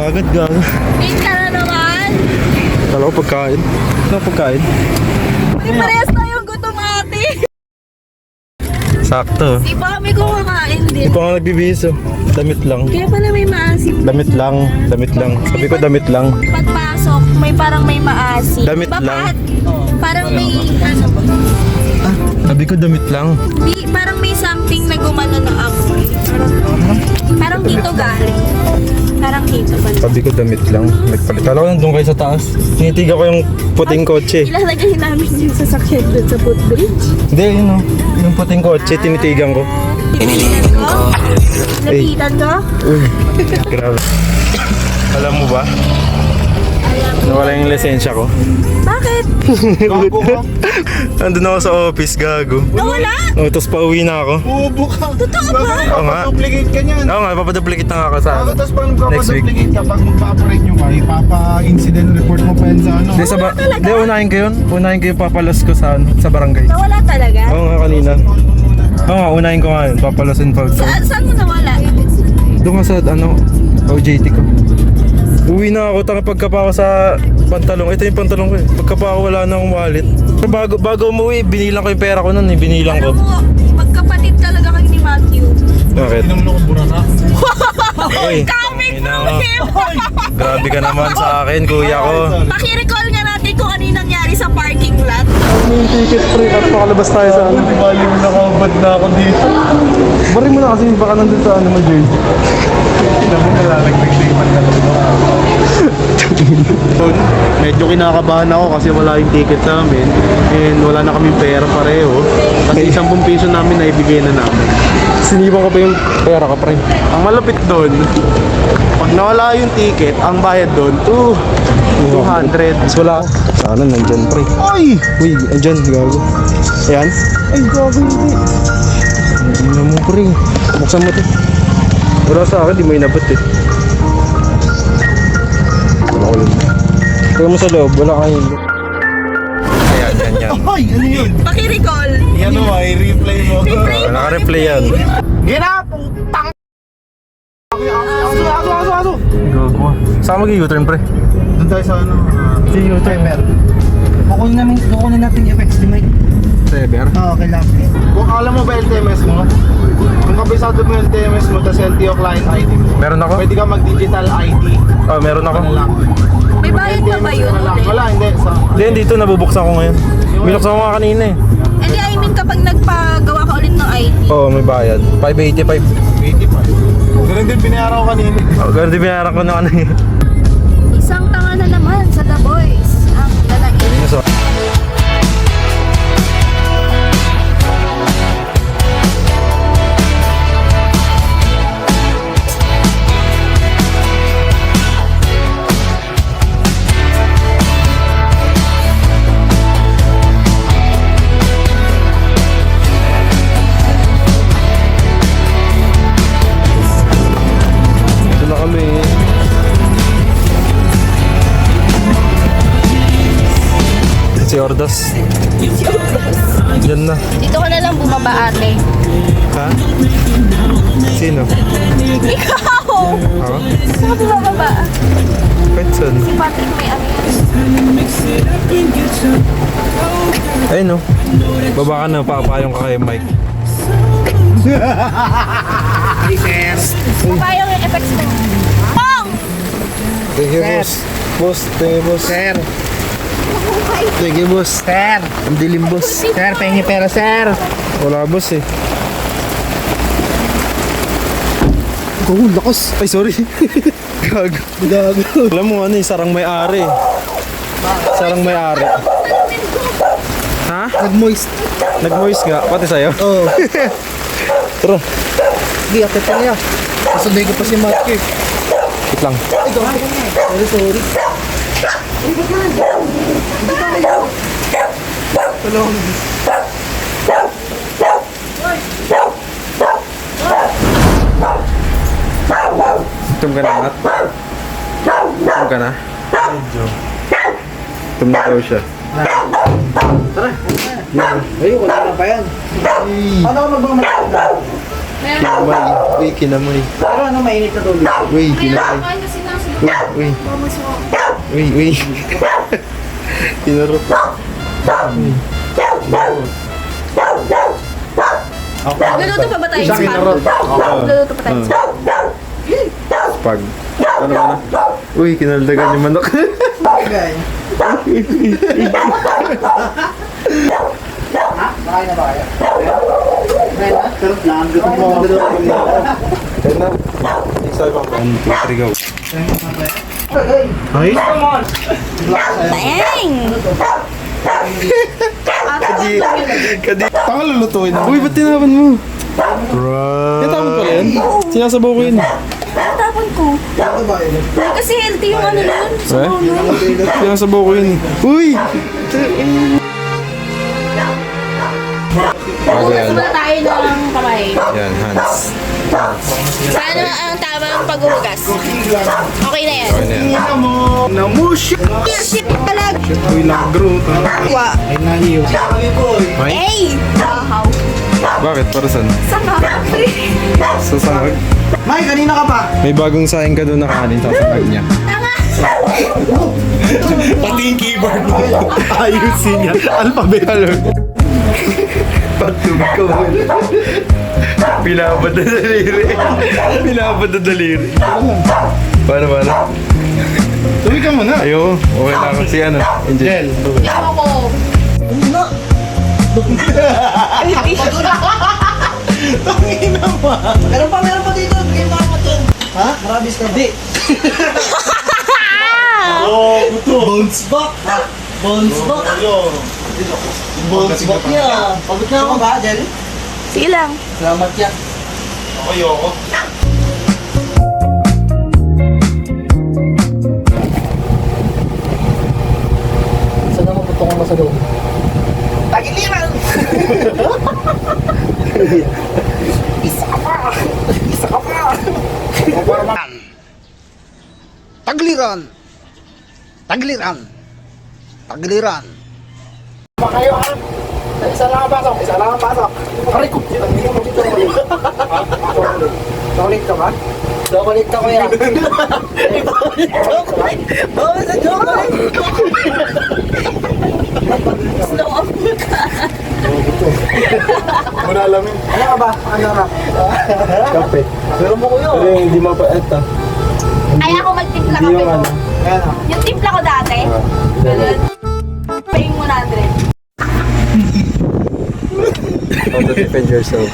agad, gago. Wait ka na naman. Kala ko pagkain. Ano pagkain? May parehas tayong gutom ate. Sakto. Di ba kami kumakain din? Hindi pa nga nagbibihis oh. Damit lang. Kaya pala may maasim. Damit lang. Sabi ko damit lang. Pagpasok, may parang may maasim. Damit lang. Parang may ano. Sabi ko damit lang. Parang may something na gumano na amoy. Parang dito galing. Parang dito ba? Sabi ko damit lang. Nagpalit. Kala ko nandun kayo sa taas. Tinitiga ko yung puting kotse. Ilalagay namin yung sasakyan doon sa footbridge. Hindi, yun oh. Yung puting kotse, tinitigan ko. Tinitingnan ko? Lapitan ko? Uy, grabe. Alam mo ba? Nawala yung lisensya ko. Bakit? Nandun ako sa office, gago. Nawala? Oh, tapos pauwi na ako. Uubo ka. Totoo ba? Oo nga. Duplicate ka niyan. Oo nga, papaduplicate na nga ako sa Tapos pag next week. magpapaduplicate ka, pag magpa-operate nyo ka, ipapa-incident report mo pa yan sa ano. Hindi, hindi, unahin ko yun. Unahin ko yung papalas ko sa barangay. Nawala talaga? Oo nga, kanina. Oo nga, unahin ko nga yun. Papalasin pa. Saan mo nawala? Doon ka sa, OJT ko. Uwi na ako, pagkapa ako sa pantalong. Ito yung pantalong ko eh. Pagkapa ako, wala na akong wallet. Bago umuwi, binilang ko yung pera ko nun eh. Binilang ko. Alam mo, magkapatid talaga kami ni Matthew. Bakit? Tinamlo ko buraka. Uy, Coming tangina from mo. him! Grabe ka naman sa akin, kuya ko. Paki-recall nga natin kung ano yung nangyari sa parking lot. Ano yung ticket pre? At pakalabas tayo sa ano. Bali mo nakabad na ako dito. Bari mo na kasi baka nandun sa ano mo, jersey. Alam mo, nalalagdag-lipan ka lang. Medyo kinakabahan ako kasi wala yung ticket namin and wala na kaming pera pareho kasi 10 piso namin na ibigay na namin. Sinipan ko pa yung pera ka, pre. Ang malapit doon, pag nawala yung ticket, ang bayad doon 200. Mas wala ka. Sana nandyan, pre. Ay! Uy, andyan, gago. Ayan. Ay, gago hindi. Ano mo, pre? Buksan mo to. Wala sa akin, di mo inabot eh. Wala ko yun. Kaya mo sa loob, wala kayo. Ayan, yan. Ay, ano yun? Paki-recall. Yan o, i-replay mo. Naka-replay yan. Ginapong tang... Aso! Gago. Saan mag-u-turn, pre? Doon tayo sa ano, U-turn. Kukunin natin yung effects ni Mike. Sever. Oo, kailangan. kung alam mo ba LTMS mo, kung kabisado mo yung LTMS mo, tas LTO client ID mo, Meron ako? pwede ka mag-digital ID. Oh, meron ako. Ano lang. May bayad pa ba yun? Wala lang. Wala, hindi. Hindi, dito nabubuksan ko ngayon. Binuksan ko nga kanina eh. Hindi, I mean kapag nagpagawa ka ulit ng ID. Oo, may bayad. 585. 85. Ganun din binayaran ko kanina. Oh, ganun din binayaran ko ng ano eh. Isang tanga na naman sa The Boys. Ang dalain. So, ito na kami. Si Ordas. Yan na. Dito ka na lang bumaba ate. Ha? Sino? Ikaw! Ha? Saan ka bumababa? Kahit saan? Si Patrick may ano. Ayun no. Baba ka na, papayong ka kay Mike. Papayang yung effects mo. Pong! Thank you, boss. Boss, thank you, boss. Sir, Thank you, boss. sir, Ang dilim, boss. sir, pengi pera, sir. Wala, boss eh. Oh, lakas. Ay, sorry. Gago. Alam mo ano eh, sarang may-ari. Sarang may-ari. Ha? Nag-moist. Nag-moist nga, pati sa'yo. Oo. Tara, Hindi, akit pa niya. Kasabay ko pa si Matthew. wait lang. Sorry. Itom ka na, Matt? Itom ka na? Medyo. Itom na daw siya. Ayun, wala na pa yan. Ano ka magmamay? Kinamay. Uy, kinamay. Pero ano, mainit na tubig. Uy, kinamay. Uy. Uy, uy. Tinarap. Magluluto pa ba tayo sa spag? Magluluto pa tayo sa spag. Pag. Ano ba na? Uy, kinaldagan yung manok. Guys. Nakain na ba kayo? Nakain na? Pero naandun mo ako. Kaya na. Isa bang 1, 2, 3, go. Ay? Bang! Kadi. Tanga lulutuin na. Uy, ba't tinapan mo? Yan tapon pala yan? Sinasabaw ko yun. Tapon ko. Ano ba yun? Kasi healthy yung ano nun. Eh? Sinasabaw ko yun. Uy! Bago yan. Muna tayo ng kamay. Yan, hands. Paano ang tamang paghuhugas? Okay na yan. Okay na yan. Namushi! Shit palag! Uy, nag-grow. Wa. Ay, naiyo. May? Hey! Wow! Bakit? Para saan? Sa kakapri! Sa sangag? May, kanina ka pa. May bagong saing ka doon na kanin sa sangag niya. Tanga! Pati yung keyboard mo. Ayusin niya. Alphabet. Patug ko. Pinabad na daliri. Pinabad na daliri. Paano? Tuloy ka muna. Ayoko. Okay na ako si ano. Angel. Yawa ko! Meron pa dito. Bigyan mo ako ito. Ha? Marabis ka. Di. Bounce back. Bounce back. Bounce back niya. Pagod na ako ba, Del? Sige lang. Salamat yan. Ayoko. Saan naman puto ko sa loob? Tagiliran! Isa ka pa! Tagliran! Tagliran! Tagliran! Pa kayo ha? Isa lang ang pasok! Aray ko! Chocolate ka ba? Chocolate ka kuya! Bawa sa chocolate! Slow up ka. Muna alamin. Ano ka ba? Ano ka? Kape. Pero mo kuya! Pero hindi mapait ah. Kaya ako magtimpla Hindi kape yung ko. ano. Ayan o. Yung timpla ko dati. Ganun. Paying 100. How to defend yourself.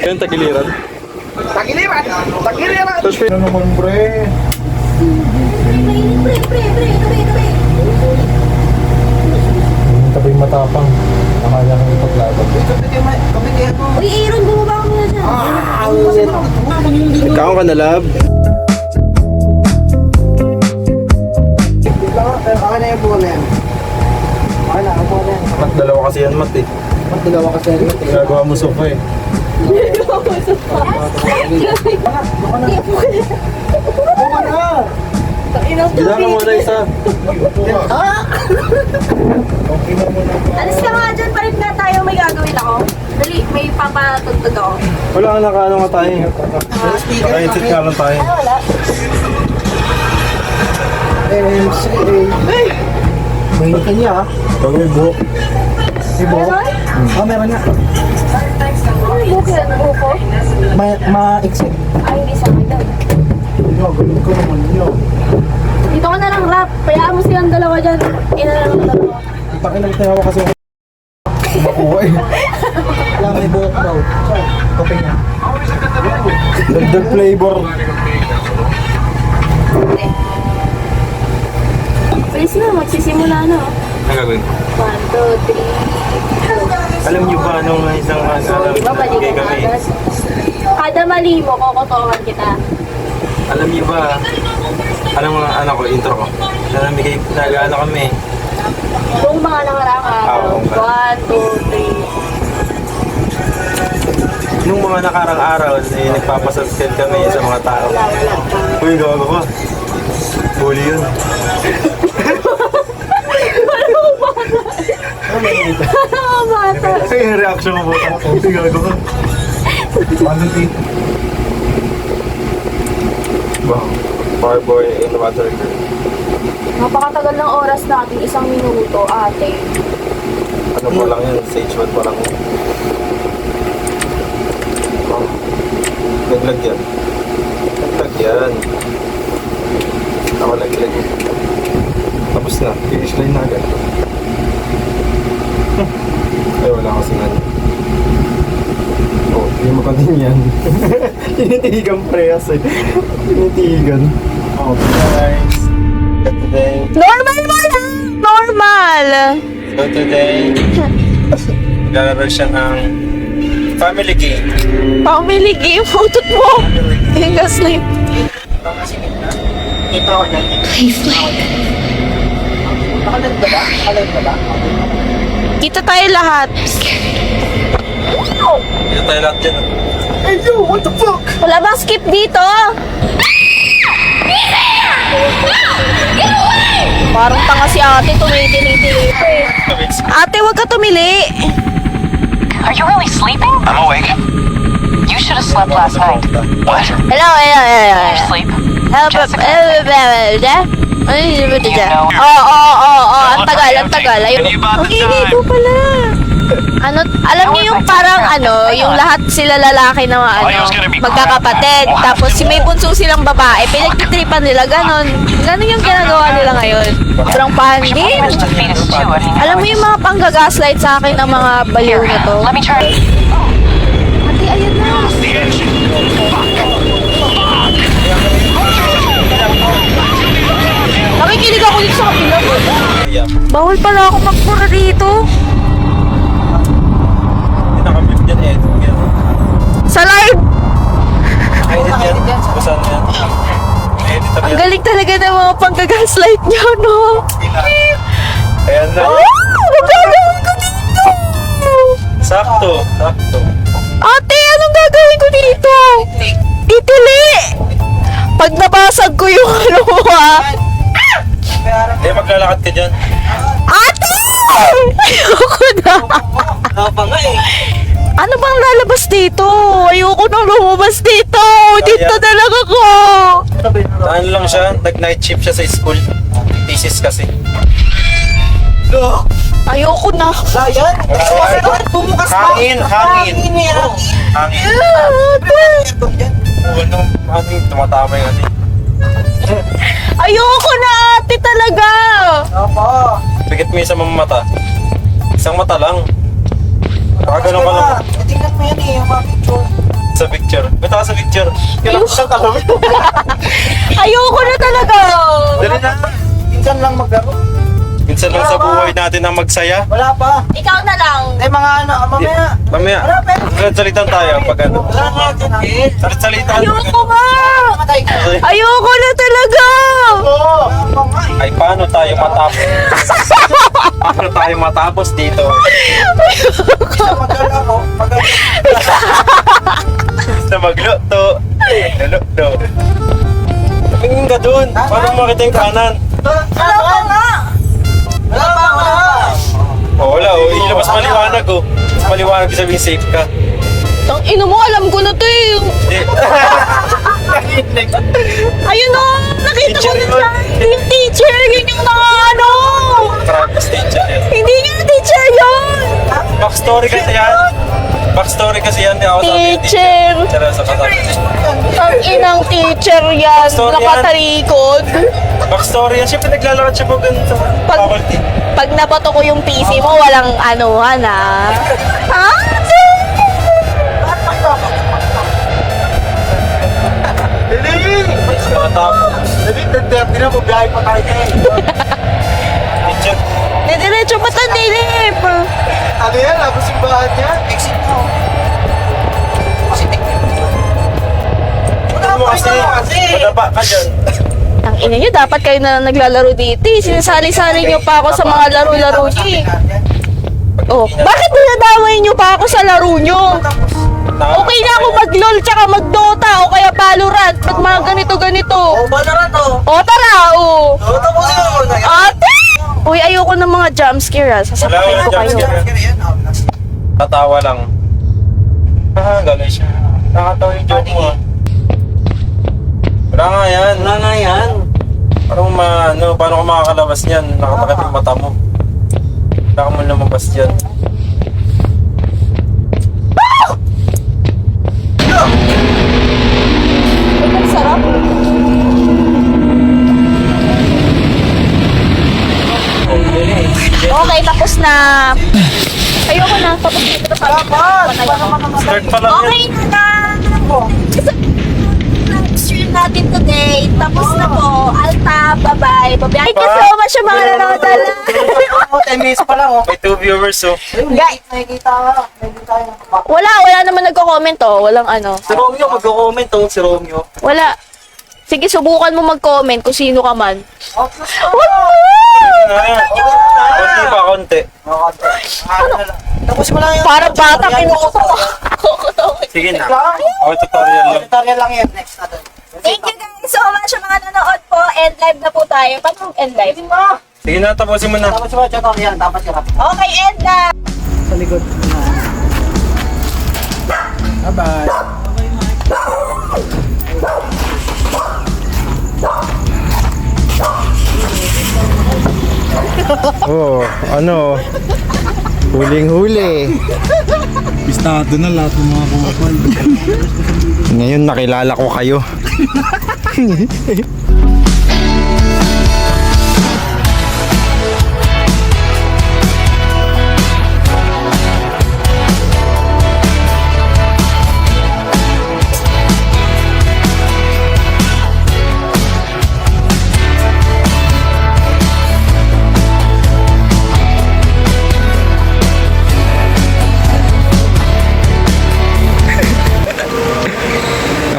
Yan, tagiliran. Tagiliran! Tagiliran! Ano naman, pre? Pre. Tabay matapang. Nakaya kang ipaglaban. Kapit kaya mo. Uy, Aaron, bumaba ka muna dyan. Kaon ka na, lab? Okay na yung buwan na yan. Okay na, ang buwan na yan. Mat, dalawa kasi yan, Mat eh. Magdalawa ka sa rin. Gagawa mo sofa eh. Buwan na! Bila ka muna isa. Alis ka nga dyan, palit nga tayo, may gagawin ako. Dali, may papatugtog ako. Wala ka nakaano nga tayo. Naka-headset nga lang tayo. Ay, wala. MCA. May kanya ha? Pag may buhok. May buhok? Meron? Meron nga. Ano yung buko yan? Buko? Ma-exit. Ay, hindi sa akin daw. Gawin ko naman yun. Dito ka na lang rap. Payaan mo silang dalawa dyan. Ina na lang dalawa. Pakilang tayo kasi makuha eh. Wala may buhok daw. Kape niya. Dagdag flavor. Please na, magsisimula na. Ano gagawin? 1, 2, 3. Alam niyo ba nung isang Di ba mali bigay mo kami? agad? Kada mali mo, kokotohan kita. Alam niyo ba? Alam mo anak ko, intro ko. Namigay, nag-ano kami. Kung mga nakaraang araw. Oo, nga. 1, 2, 3. Nung mga nakarang araw, eh, nagpapasubscribe kami sa mga tao. Wala. Uy, gawa ko. Huli yun. Bata. Kasi yung reaction mo buta ako. Hindi gagawa. Anong tea? Wow. Fireboy in the water girl. Napakatagal ng oras natin, 1 minuto, ate. Ano pa lang yan? Stage 1 pa lang yan. Oh. Naglag yan. Naglag yan. Ako naglag. Tapos na. Finish line na agad. Ay, wala kasi nga. Oh, hindi mo pa din yan. Tinitigan parehas eh. Tinitigan. Oh, guys. Today. Normal mo lang! Normal! So today, maglalaro siya ng family game. Family game, photot mo! Yung gaslight. Ito ako dyan. Nakalag ba ba? Nakalag ba ba? Kita tayo lahat. Dito tayo lahat dyan. Hey yo, what the fuck? Wala bang skip dito? Parang tanga si ate, tumitili-tili pa eh. Ate, wag ka tumili. Are you really sleeping? I'm awake. You should have slept last night. What? Hello. You sleep? Ang tagal. Ayun. Ang inito pala. Ano, alam niyo yung parang yung lahat sila lalaki na magkakapatid. Tapos si may bunso silang babae, pinagtitripan nila ganon. Ganon yung ginagawa nila ngayon. Sobrang pangit. Managed to feed us too. I mean, Alam mo yung mga panggagaslight sa akin ng mga baliw na to? let me try. Ate, ayan na. Nakikinig ako dito sa kapila. Yeah. Bawal pala ako magpura dito. Hindi nakamute dyan eh. Sa live! Edit yan. Basan mo yan. Edit Ang yan. galing talaga ng mga panggagaslight niyo, no? Ayan na. Anong gagawin ko dito? Sakto. Ate, anong gagawin ko dito? Itili! Pag nabasag ko yung mo, ha? Hindi, maglalakad ka dyan. Ate! Ayoko na. Ano bang lalabas dito? Ayoko nang lumabas dito. Dito na lang ako. Saan lang siya? Nag-night shift siya sa school. Thesis kasi. Ayoko na. Ayan. Bumukas pa. Hangin. Hangin. Hangin. Tumatama yung ano. Ayoko na, ate talaga. Opo. Pikit mo yung sa mga mata. Isang mata lang. Baka ganun ka lang. Tingnan mo yan eh, yung mga picture. Sa picture. Ba't ako sa picture? Kailan ko siyang kalawin? Ayoko na talaga. Dali na. Minsan lang maglaro. Minsan lang sa buhay natin ang magsaya. Wala pa. Ikaw na lang. Eh mga mamaya. Mamaya, salitan tayo pag ano. Wala nga din. Salitan. Ayoko nga. Matay ka. Ayoko na talaga. Ay, paano tayo matapos? Paano tayo matapos dito? Isa maglaro. Na magluto. Magluto. Tingin ka dun. Paano makita yung kanan? Wala pa nga. Wala pa. Oh, wala. Oh, ilabas maliwanag oh. Mas maliwanag sabihin safe ka. Tang ino mo, alam ko na to eh. Hindi. Ayun o, nakita ko Teacher na yun. siya. Yung teacher, yun yung mga ano. Practice teacher yan. Hindi yung teacher yun. Backstory kasi yan. Backstory kasi yan. Ako sabi yung Teacher. Teacher sa kasama. Ang inang teacher yan, Sorry, nakatarikod. Backstory yan. Siyempre naglalakad siya po ganun sa Pag- faculty. Pag nabato ko yung PC mo, walang anuhan ah. Matapos. Dali na po, biyahe pa tayo eh. Teacher. Didiretso pa ito, dilip. Ano yan? Labas yung bahan niya? Exit mo. Ano mo kasi? Mataba ka dyan. Ang ina nyo, dapat kayo na naglalaro dito eh. Sinasali-sali nyo pa ako sa mga laro-laro nyo eh. Oh, bakit dinadamay nyo pa ako sa laro nyo? Okay na ako mag-LOL tsaka mag-Dota o kaya Valorant pag mga ganito-ganito. O, ba na rin to? O tara, o. O, tapos yun. Ate! Uy, ayoko ng mga jumpscare ah. Sasapakin ko kayo. Tatawa lang. Ah, gano'n siya. Nakatawa yung joke mo. Wala nga yan. Wala nga yan. Paano ka makakalabas niyan? Nakatakip yung mata mo. Wala ka mo lumabas dyan. Uy, ang sarap. Okay, tapos na. Ayoko na. Tapos na ito. Start pa lang Okay na. Stream natin today. Tapos na po. Alta, bye-bye. Thank you so much sa mga nanonood. 10 minutes pa lang, oh. May 2 viewers, oh. Guys, Nakikita yun. wala naman nagko-comment oh. Walang ano. Si Romeo, mag-comment, oh. Si Romeo. Wala. Sige, subukan mo mag-comment kung sino ka man. Konti pa, konti. Tapos mo lang yun. Parang bata pinukutok. Sige na. Okay, tutorial lang. Tutorial lang yan. Next natin. Thank you guys so much sa mga nanonood po. End live na po tayo. Paano end live? Sige na, tapusin mo na. Tapos mo tutorial. Tapos yun. Okay, end live. Sa likod. Bye-bye. Oh, ano? Huling-huli. Pistado na lahat ng mga kumapal. Ngayon nakilala ko kayo.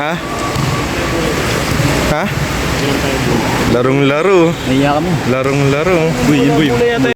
Ha? Ha? Larong-laro. Naiya ka mo. Larong-laro. Uy, yun.